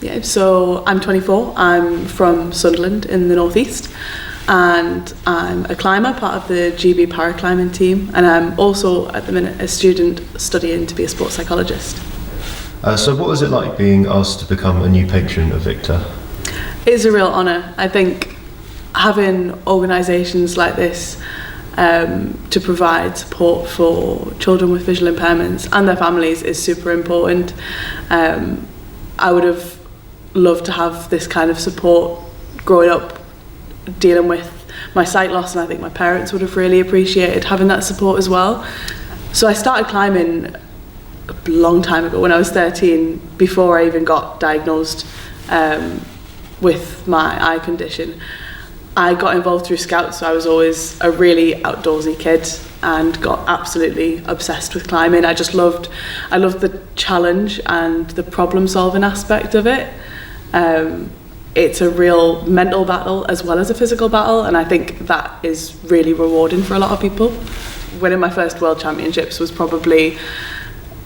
Yeah, so I'm 24, I'm from Sunderland in the northeast, and I'm a climber, part of the GB Paraclimbing Team, and I'm also at the minute a student studying to be a sports psychologist. So what was it like being asked to become a new patron of VICTA? It is a real honour. I think having organisations like this to provide support for children with visual impairments and their families is super important. I would have loved to have this kind of support growing up, dealing with my sight loss, and I think my parents would have really appreciated having that support as well. So I started climbing a long time ago, when I was 13, before I even got diagnosed with my eye condition. I got involved through Scouts, so I was always a really outdoorsy kid and got absolutely obsessed with climbing. I loved the challenge and the problem solving aspect of it. It's a real mental battle as well as a physical battle, and I think that is really rewarding for a lot of people. Winning my first World Championships was probably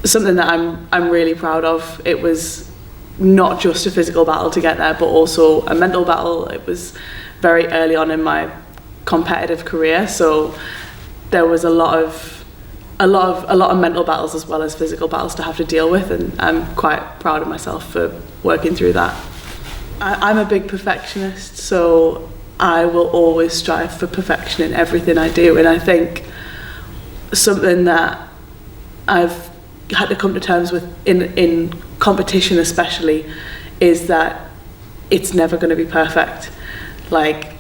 something that I'm really proud of. It was not just a physical battle to get there, but also a mental battle. It was very early on in my competitive career, so there was a lot of mental battles as well as physical battles to have to deal with, and I'm quite proud of myself for working through that. I'm a big perfectionist, so I will always strive for perfection in everything I do, and I think something that I've had to come to terms with in competition especially is that it's never going to be perfect. Like,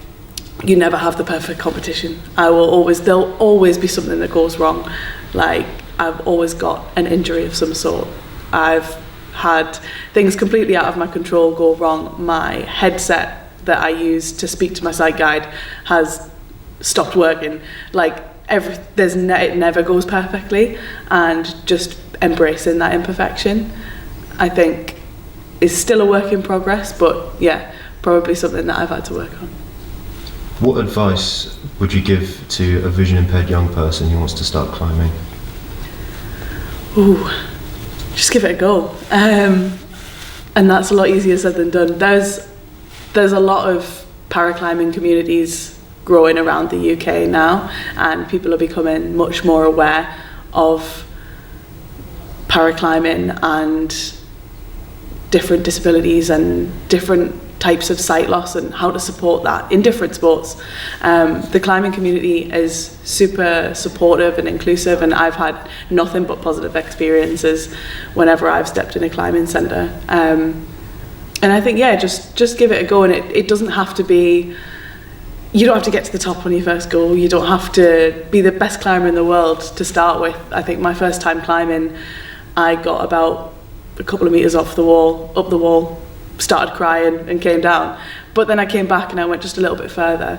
you never have the perfect competition. There'll always be something that goes wrong. Like, I've always got an injury of some sort. I've had things completely out of my control go wrong. My headset that I use to speak to my sight guide has stopped working. Like, it never goes perfectly, and just embracing that imperfection, I think, is still a work in progress, but yeah, probably something that I've had to work on. What advice would you give to a vision impaired young person who wants to start climbing? Ooh, just give it a go. And that's a lot easier said than done. There's a lot of paraclimbing communities growing around the UK now, and people are becoming much more aware of paraclimbing and different disabilities and different types of sight loss and how to support that in different sports. The climbing community is super supportive and inclusive, and I've had nothing but positive experiences whenever I've stepped in a climbing centre. And I think, yeah, just give it a go, and it doesn't have to be, you don't have to get to the top on your first go, you don't have to be the best climber in the world to start with. I think my first time climbing, I got about a couple of metres up the wall, started crying and came down. But then I came back and I went just a little bit further,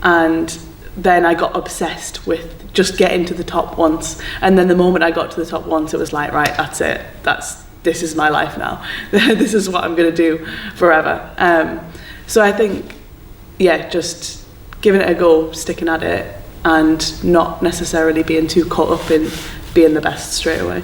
and then I got obsessed with just getting to the top once. And then the moment I got to the top once, it was like, right, that's it. This is my life now. This is what I'm going to do forever. So I think, yeah, just giving it a go, sticking at it, and not necessarily being too caught up in being the best straight away.